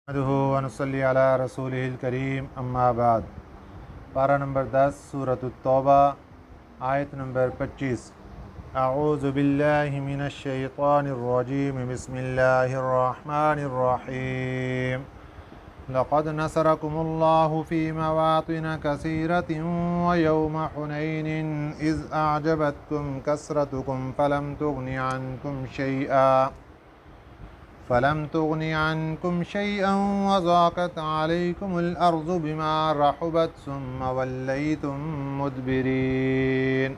نحمدہ ونصلی علی رسولہ الکریم اما بعد۔ پارہ نمبر 10 سورۃ التوبہ، آیت نمبر 25۔ اعوذ باللہ من الشیطان الرجیم، بسم اللہ الرحمن الرحیم۔ لقد نصرکم اللہ فی مواطن کثیرۃ ویوم حنین اذ اعجبتکم کثرتکم فلم تغن عنكم شيئا وضاقت عليكم الأرض بما رحبت ثم وليتم مدبرين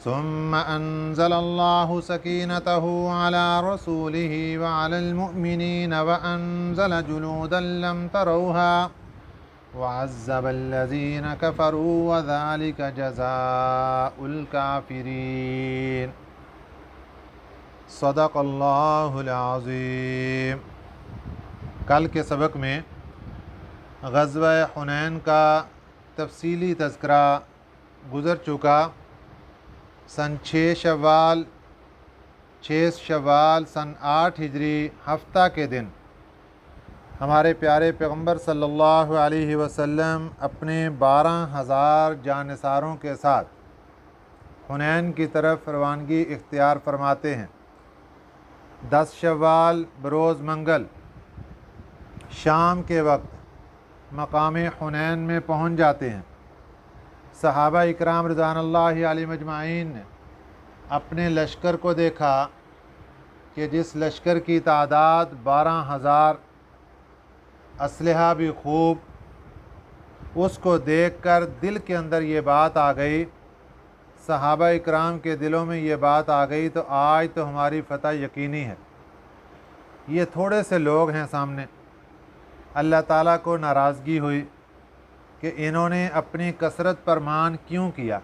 ثم أنزل الله سكينته على رسوله وعلى المؤمنين وأنزل جنودا لم تروها وعذب الذين كفروا وذلك جزاء الكافرين۔ صدق اللہ العظیم۔ کل کے سبق میں غزوہ حنین کا تفصیلی تذکرہ گزر چکا۔ سن 6 شوال سن 8 ہجری ہفتہ کے دن ہمارے پیارے پیغمبر صلی اللہ علیہ وسلم اپنے 12,000 جانثاروں کے ساتھ حنین کی طرف روانگی اختیار فرماتے ہیں۔ 10 شوال بروز منگل شام کے وقت مقام حنین میں پہنچ جاتے ہیں۔ صحابہ اکرام رضوان اللہ علیہم اجمعین نے اپنے لشکر کو دیکھا کہ جس لشکر کی تعداد 12,000، اسلحہ بھی خوب، اس کو دیکھ کر دل کے اندر یہ بات آ گئی، صحابہ اکرام کے دلوں میں یہ بات آ گئی تو آج تو ہماری فتح یقینی ہے۔ یہ تھوڑے سے لوگ ہیں سامنے، اللہ تعالیٰ کو ناراضگی ہوئی کہ انہوں نے اپنی کثرت پر مان کیوں کیا،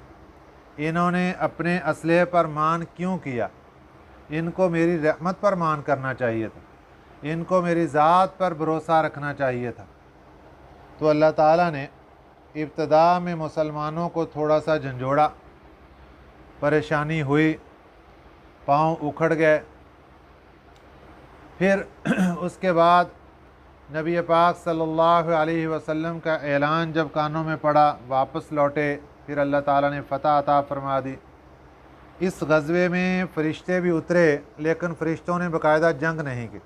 انہوں نے اپنے اسلحے پر مان کیوں کیا، ان کو میری رحمت پر مان کرنا چاہیے تھا، ان کو میری ذات پر بھروسہ رکھنا چاہیے تھا۔ تو اللہ تعالیٰ نے ابتدا میں مسلمانوں کو تھوڑا سا جھنجھوڑا، پریشانی ہوئی، پاؤں اکھڑ گئے۔ پھر اس کے بعد نبی پاک صلی اللہ علیہ وسلم کا اعلان جب کانوں میں پڑا، واپس لوٹے، پھر اللہ تعالیٰ نے فتح عطا فرما دی۔ اس غزوے میں فرشتے بھی اترے، لیکن فرشتوں نے باقاعدہ جنگ نہیں کی۔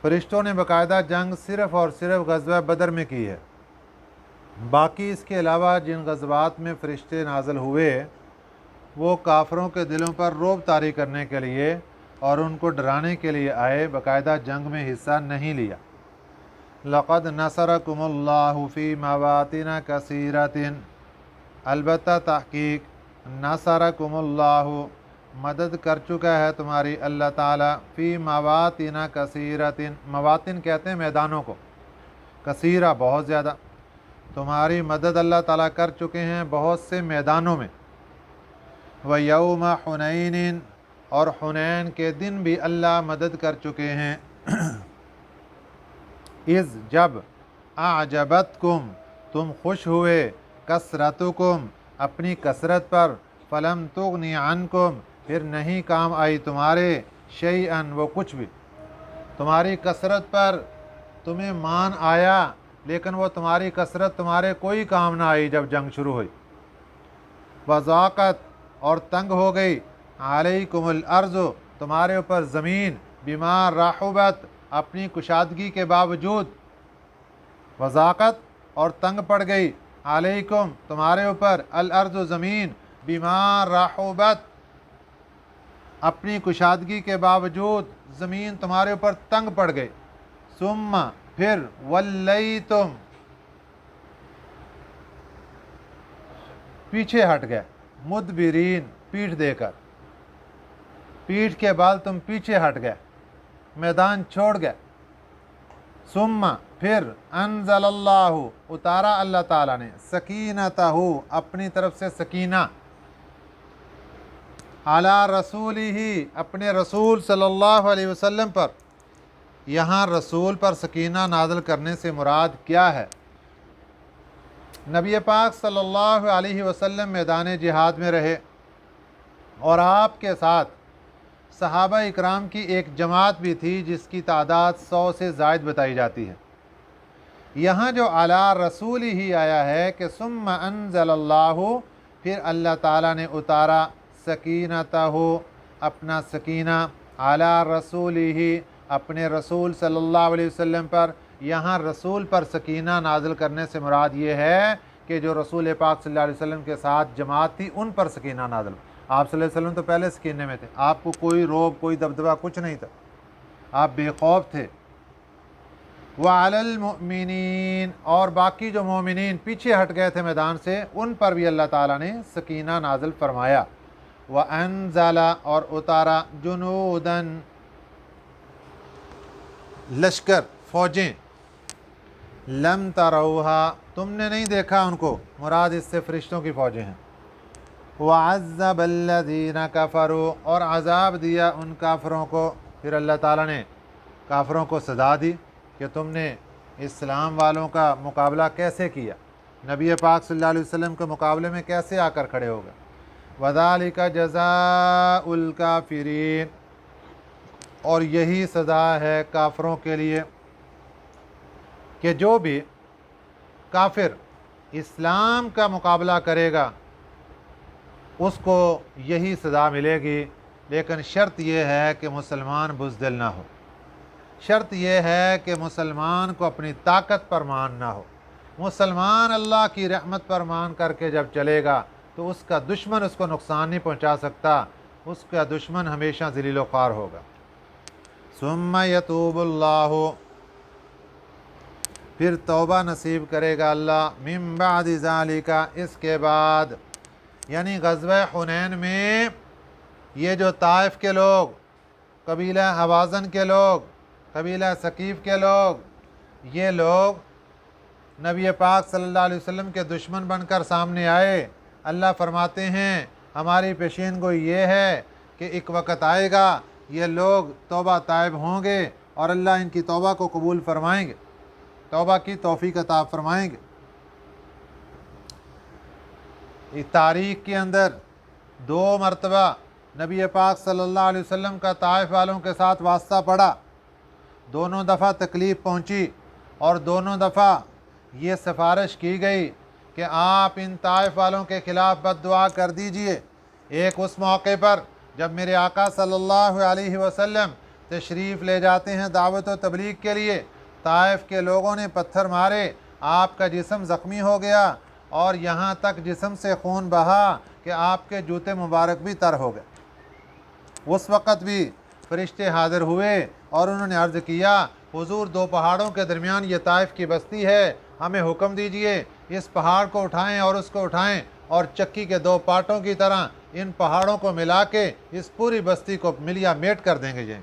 فرشتوں نے باقاعدہ جنگ صرف اور صرف غزوہ بدر میں کی ہے۔ باقی اس کے علاوہ جن غزوات میں فرشتے نازل ہوئے وہ کافروں کے دلوں پر رعب طاری کرنے کے لیے اور ان کو ڈرانے کے لیے آئے، باقاعدہ جنگ میں حصہ نہیں لیا۔ لقد نصرکم اللہ فی مواطن کثیرۃ، البتہ تحقیق نصرکم اللہ، مدد کر چکا ہے تمہاری اللہ تعالیٰ، فی مواطن کثیرۃ، مواطن کہتے ہیں میدانوں کو، کثیرہ بہت زیادہ، تمہاری مدد اللہ تعالیٰ کر چکے ہیں بہت سے میدانوں میں۔ وَيَوْمَ حُنَيْنٍ، اور حنین کے دن بھی اللہ مدد کر چکے ہیں۔ اذ، جب، اعجبتکم، تم خوش ہوئے، کثرتکم، اپنی کثرت پر، فلم تغن عنکم، پھر نہیں کام آئی تمہارے، شیئا، وہ کچھ بھی، تمہاری کثرت پر تمہیں مان آیا لیکن وہ تمہاری کثرت تمہارے کوئی کام نہ آئی جب جنگ شروع ہوئی۔ وضاقت، اور تنگ ہو گئی، علیکم الارض، تمہارے اوپر زمین، بما رحبت، اپنی کشادگی کے باوجود، وضاقت اور تنگ پڑ گئی، علیکم، تمہارے اوپر، الارض، زمین، بما رحبت، اپنی کشادگی کے باوجود زمین تمہارے اوپر تنگ پڑ گئی، ثم، پھر، ولیتم، پیچھے ہٹ گئے، مدبرین، پیٹھ دے کر، پیٹھ کے بال تم پیچھے ہٹ گئے، میدان چھوڑ گئے۔ ثم، پھر، انزل اللہ، اتارا اللہ تعالیٰ نے، سکینتہ، اپنی طرف سے سکینہ، علی رسولہ، اپنے رسول صلی اللہ علیہ وسلم پر۔ یہاں رسول پر سکینہ نازل کرنے سے مراد کیا ہے؟ نبی پاک صلی اللہ علیہ وسلم میدان جہاد میں رہے اور آپ کے ساتھ صحابہ اکرام کی ایک جماعت بھی تھی جس کی تعداد 100 سے زائد بتائی جاتی ہے۔ یہاں جو علی رسول ہی آیا ہے کہ ثم انزل اللہ، پھر اللہ تعالیٰ نے اتارا سکینتہ، اپنا سکینہ، علی رسول ہی، اپنے رسول صلی اللہ علیہ وسلم پر۔ یہاں رسول پر سکینہ نازل کرنے سے مراد یہ ہے کہ جو رسول پاک صلی اللہ علیہ وسلم کے ساتھ جماعت تھی ان پر سکینہ نازل۔ آپ صلی اللہ علیہ وسلم تو پہلے سکینے میں تھے، آپ کو کوئی روب، کوئی دبدبہ، کچھ نہیں تھا، آپ بے خوف تھے۔ وعلی المؤمنین، اور باقی جو مومنین پیچھے ہٹ گئے تھے میدان سے ان پر بھی اللہ تعالیٰ نے سکینہ نازل فرمایا۔ وانزل، اور اتارا، جنودن، لشکر، فوجیں، لم تروہا، تم نے نہیں دیکھا ان کو، مراد اس سے فرشتوں کی فوجیں ہیں۔ وعذب الذین کفروا، اور عذاب دیا ان کافروں کو۔ پھر اللہ تعالیٰ نے کافروں کو سزا دی کہ تم نے اسلام والوں کا مقابلہ کیسے کیا، نبی پاک صلی اللہ علیہ وسلم کے مقابلے میں کیسے آ کر کھڑے ہو گئے۔ وذالک جزاء الکافرین، اور یہی سزا ہے کافروں کے لیے کہ جو بھی کافر اسلام کا مقابلہ کرے گا اس کو یہی سزا ملے گی، لیکن شرط یہ ہے کہ مسلمان بزدل نہ ہو، شرط یہ ہے کہ مسلمان کو اپنی طاقت پر مان نہ ہو۔ مسلمان اللہ کی رحمت پر مان کر کے جب چلے گا تو اس کا دشمن اس کو نقصان نہیں پہنچا سکتا، اس کا دشمن ہمیشہ ذلیل و خوار ہوگا۔ ثم یتوب اللہ، پھر توبہ نصیب کرے گا اللہ، من بعد ذالک، اس کے بعد، یعنی غزوہ حنین میں یہ جو طائف کے لوگ، قبیلہ حوازن کے لوگ، قبیلہ ثقیف کے لوگ، یہ لوگ نبی پاک صلی اللہ علیہ وسلم کے دشمن بن کر سامنے آئے۔ اللہ فرماتے ہیں ہماری پیشین گوئی یہ ہے کہ ایک وقت آئے گا یہ لوگ توبہ طائب ہوں گے اور اللہ ان کی توبہ کو قبول فرمائیں گے، توبہ کی توفیق عطا فرمائیں گے۔ تاریخ کے اندر 2 مرتبہ نبی پاک صلی اللہ علیہ وسلم کا طائف والوں کے ساتھ واسطہ پڑا، دونوں دفعہ تکلیف پہنچی اور دونوں دفعہ یہ سفارش کی گئی کہ آپ ان طائف والوں کے خلاف بد دعا کر دیجئے۔ ایک اس موقع پر جب میرے آقا صلی اللہ علیہ وسلم تشریف لے جاتے ہیں دعوت و تبلیغ کے لیے، طائف کے لوگوں نے پتھر مارے، آپ کا جسم زخمی ہو گیا اور یہاں تک جسم سے خون بہا کہ آپ کے جوتے مبارک بھی تر ہو گئے۔ اس وقت بھی فرشتے حاضر ہوئے اور انہوں نے عرض کیا حضور 2 پہاڑوں کے درمیان یہ طائف کی بستی ہے، ہمیں حکم دیجئے اس پہاڑ کو اٹھائیں اور اس کو اٹھائیں اور چکی کے 2 پارٹوں کی طرح ان پہاڑوں کو ملا کے اس پوری بستی کو ملیا میٹ کر دیں گے جی۔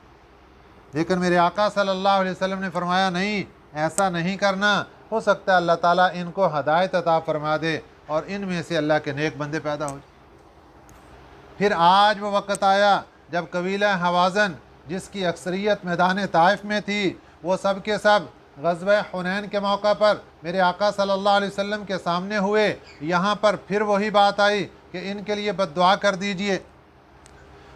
لیکن میرے آقا صلی اللہ علیہ وسلم نے فرمایا نہیں، ایسا نہیں کرنا، ہو سکتا ہے اللہ تعالیٰ ان کو ہدایت عطا فرما دے اور ان میں سے اللہ کے نیک بندے پیدا ہو جائیں۔ پھر آج وہ وقت آیا جب قبیلہ حوازن جس کی اکثریت میدان طائف میں تھی، وہ سب کے سب غزوہ حنین کے موقع پر میرے آقا صلی اللہ علیہ وسلم کے سامنے ہوئے۔ یہاں پر پھر وہی بات آئی کہ ان کے لیے بد دعا کر دیجئے۔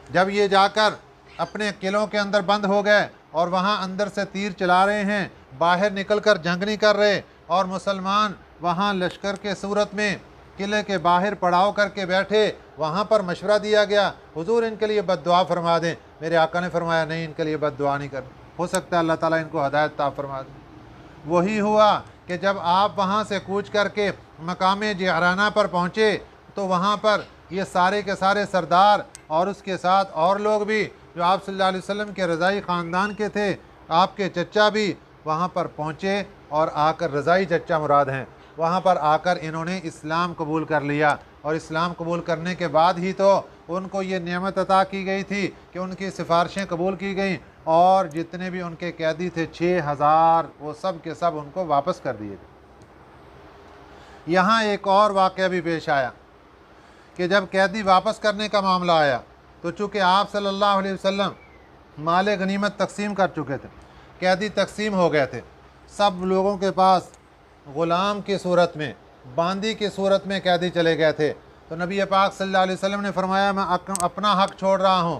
جب یہ جا کر اپنے قلعوں کے اندر بند ہو گئے اور وہاں اندر سے تیر چلا رہے ہیں، باہر نکل کر جنگ نہیں کر رہے، اور مسلمان وہاں لشکر کے صورت میں قلعے کے باہر پڑاؤ کر کے بیٹھے، وہاں پر مشورہ دیا گیا حضور ان کے لیے بد دعا فرما دیں۔ میرے آقا نے فرمایا نہیں، ان کے لیے بد دعا نہیں کرنی، ہو سکتا ہے اللہ تعالیٰ ان کو ہدایت عطا فرما دے۔ وہی ہوا کہ جب آپ وہاں سے کوچ کر کے مقام جعرانہ پر پہنچے تو وہاں پر یہ سارے کے سارے سردار اور اس کے ساتھ اور لوگ بھی جو آپ صلی اللہ علیہ وسلم کے رضائی خاندان کے تھے، آپ کے چچا بھی وہاں پر پہنچے اور آ کر، رضائی چچا مراد ہیں، وہاں پر آ کر انہوں نے اسلام قبول کر لیا، اور اسلام قبول کرنے کے بعد ہی تو ان کو یہ نعمت عطا کی گئی تھی کہ ان کی سفارشیں قبول کی گئیں، اور جتنے بھی ان کے قیدی تھے 6000 وہ سب کے سب ان کو واپس کر دیے گئے۔ یہاں ایک اور واقعہ بھی پیش آیا کہ جب قیدی واپس کرنے کا معاملہ آیا تو چونکہ آپ صلی اللہ علیہ وسلم مال غنیمت تقسیم کر چکے تھے، قیدی تقسیم ہو گئے تھے، سب لوگوں کے پاس غلام کی صورت میں، باندی کی صورت میں قیدی چلے گئے تھے، تو نبی پاک صلی اللہ علیہ وسلم نے فرمایا میں اپنا حق چھوڑ رہا ہوں،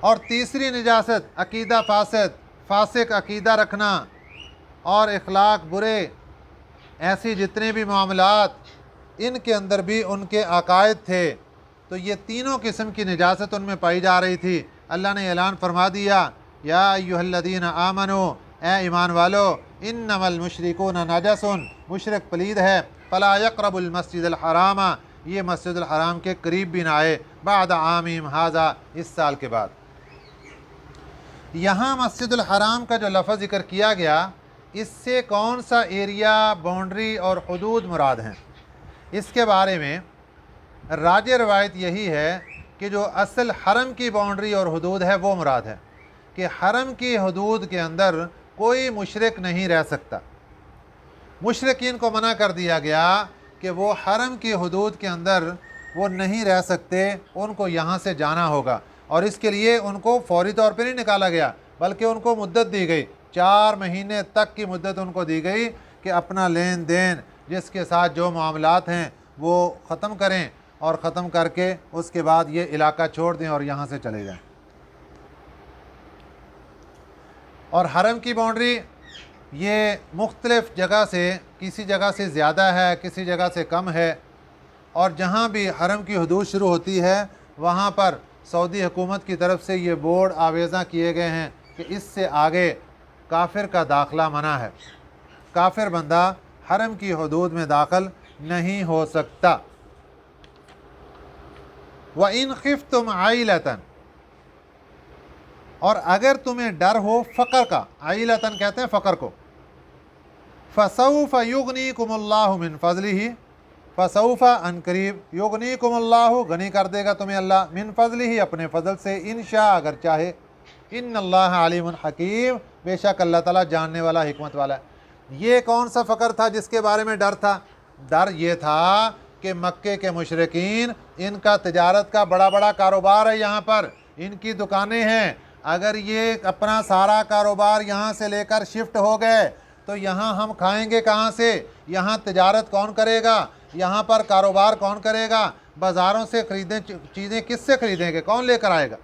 اور تیسری نجاست عقیدہ فاسق عقیدہ رکھنا اور اخلاق برے، ایسی جتنے بھی معاملات ان کے اندر بھی ان کے عقائد تھے، تو یہ تینوں قسم کی نجاست ان میں پائی جا رہی تھی۔ اللہ نے اعلان فرما دیا، یا ایھا الذین آمنو، اے ایمان والو، انما المشرکون نجس، مشرک پلید ہے، فلا یقرب المسجد الحرام، یہ مسجد الحرام کے قریب بھی نہ آئے، بعد عامہم ھذا، اس سال کے بعد۔ یہاں مسجد الحرام کا جو لفظ ذکر کیا گیا، اس سے کون سا ایریا، باؤنڈری اور حدود مراد ہیں؟ اس کے بارے میں راجح روایت یہی ہے کہ جو اصل حرم کی باؤنڈری اور حدود ہے وہ مراد ہے، کہ حرم کی حدود کے اندر کوئی مشرک نہیں رہ سکتا۔ مشرکین کو منع کر دیا گیا کہ وہ حرم کی حدود کے اندر وہ نہیں رہ سکتے، ان کو یہاں سے جانا ہوگا، اور اس کے لیے ان کو فوری طور پہ نہیں نکالا گیا، بلکہ ان کو مدت دی گئی، 4 مہینے تک کی مدت ان کو دی گئی کہ اپنا لین دین جس کے ساتھ جو معاملات ہیں وہ ختم کریں، اور ختم کر کے اس کے بعد یہ علاقہ چھوڑ دیں اور یہاں سے چلے جائیں۔ اور حرم کی باؤنڈری یہ مختلف جگہ سے، کسی جگہ سے زیادہ ہے، کسی جگہ سے کم ہے، اور جہاں بھی حرم کی حدود شروع ہوتی ہے وہاں پر سعودی حکومت کی طرف سے یہ بورڈ آویزاں کیے گئے ہیں کہ اس سے آگے کافر کا داخلہ منع ہے، کافر بندہ حرم کی حدود میں داخل نہیں ہو سکتا۔ وَإِنْ خِفْتُمْ عَيْلَةً، اور اگر تمہیں ڈر ہو فقر کا، عیلتاً کہتے ہیں فقر کو، فَسَوْفَ يُغْنِيكُمُ اللَّهُ مِنْ فَضْلِهِ، فَسَوْفَ ان قریب، یغنیکم اللہ، غنی کر دے گا تمہیں اللہ، من فضلہ، اپنے فضل سے، انشاء، اگر چاہے، ان اللہ علیم حکیم، بے شک اللہ تعالیٰ جاننے والا، حکمت والا ہے۔ یہ کون سا فقر تھا جس کے بارے میں ڈر تھا؟ ڈر یہ تھا کہ مکے کے مشرکین، ان کا تجارت کا بڑا بڑا کاروبار ہے، یہاں پر ان کی دکانیں ہیں، اگر یہ اپنا سارا کاروبار یہاں سے لے کر شفٹ ہو گئے تو یہاں ہم کھائیں گے کہاں سے؟ یہاں تجارت کون کرے گا؟ یہاں پر کاروبار کون کرے گا؟ بازاروں سے خریدیں چیزیں کس سے خریدیں گے؟ کون لے کر آئے گا؟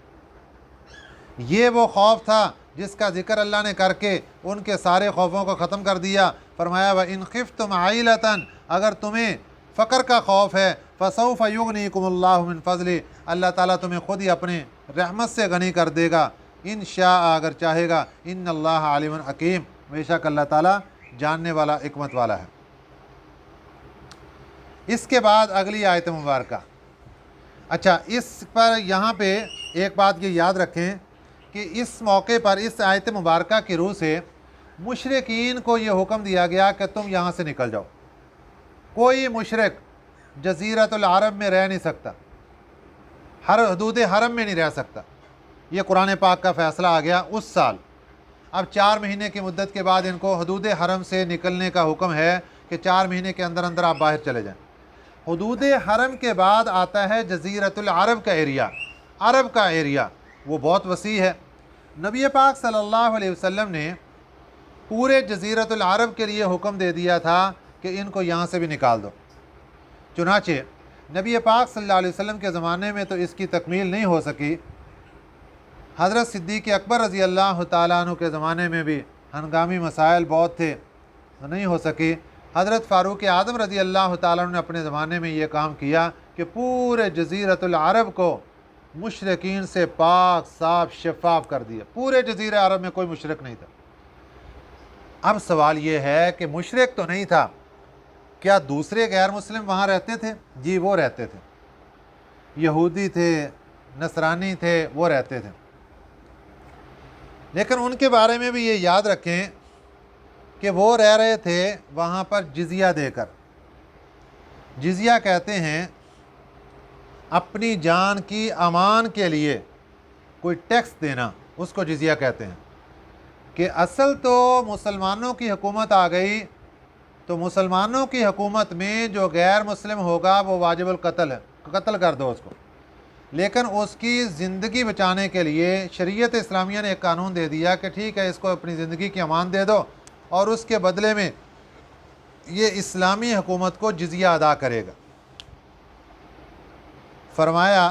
یہ وہ خوف تھا جس کا ذکر اللہ نے کر کے ان کے سارے خوفوں کو ختم کر دیا۔ فرمایا وَإِنْ خِفْتُمْ عَيْلَةً، اگر تمہیں فقر کا خوف ہے، فَسَوْفَ يُغْنِيكُمُ اللَّهُ مِنْ فَضْلِهِ، اللہ تعالیٰ تمہیں خود ہی اپنے رحمت سے غنی کر دے گا، انشاء، اگر چاہے گا، ان اللہ علیم حکیم، بے شک اللہ تعالیٰ جاننے والا، حکمت والا ہے۔ اس کے بعد اگلی آیت مبارکہ، اچھا اس پر یہاں پہ ایک بات یہ یاد رکھیں کہ اس موقع پر اس آیت مبارکہ کی روح سے مشرکین کو یہ حکم دیا گیا کہ تم یہاں سے نکل جاؤ، کوئی مشرک جزیرۃ العرب میں رہ نہیں سکتا، ہر حدود حرم میں نہیں رہ سکتا۔ یہ قرآن پاک کا فیصلہ آ گیا اس سال۔ اب 4 مہینے کی مدت کے بعد ان کو حدود حرم سے نکلنے کا حکم ہے کہ 4 مہینے کے اندر اندر آپ باہر چلے جائیں۔ حدود حرم کے بعد آتا ہے جزیرۃ العرب کا ایریا، عرب کا ایریا، وہ بہت وسیع ہے۔ نبی پاک صلی اللہ علیہ وسلم نے پورے جزیرۃ العرب کے لیے حکم دے دیا تھا کہ ان کو یہاں سے بھی نکال دو۔ چنانچہ نبی پاک صلی اللہ علیہ وسلم کے زمانے میں تو اس کی تکمیل نہیں ہو سکی، حضرت صدیق اکبر رضی اللہ تعالیٰ عنہ کے زمانے میں بھی ہنگامی مسائل بہت تھے، نہیں ہو سکی۔ حضرت فاروق اعظم رضی اللہ تعالیٰ عنہ نے اپنے زمانے میں یہ کام کیا کہ پورے جزیرۃ العرب کو مشرکین سے پاک صاف شفاف کر دیا، پورے جزیرہ عرب میں کوئی مشرک نہیں تھا۔ اب سوال یہ ہے کہ مشرک تو نہیں تھا، کیا دوسرے غیر مسلم وہاں رہتے تھے؟ جی وہ رہتے تھے، یہودی تھے، نصرانی تھے، وہ رہتے تھے، لیکن ان کے بارے میں بھی یہ یاد رکھیں کہ وہ رہ رہے تھے وہاں پر جزیہ دے کر۔ جزیہ کہتے ہیں اپنی جان کی امان کے لیے کوئی ٹیکس دینا، اس کو جزیہ کہتے ہیں۔ کہ اصل تو مسلمانوں کی حکومت آ گئی تو مسلمانوں کی حکومت میں جو غیر مسلم ہوگا وہ واجب القتل ہے، قتل کر دو اس کو، لیکن اس کی زندگی بچانے کے لیے شریعت اسلامیہ نے ایک قانون دے دیا کہ ٹھیک ہے اس کو اپنی زندگی کی امان دے دو، اور اس کے بدلے میں یہ اسلامی حکومت کو جزیہ ادا کرے گا۔ فرمایا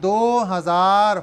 2000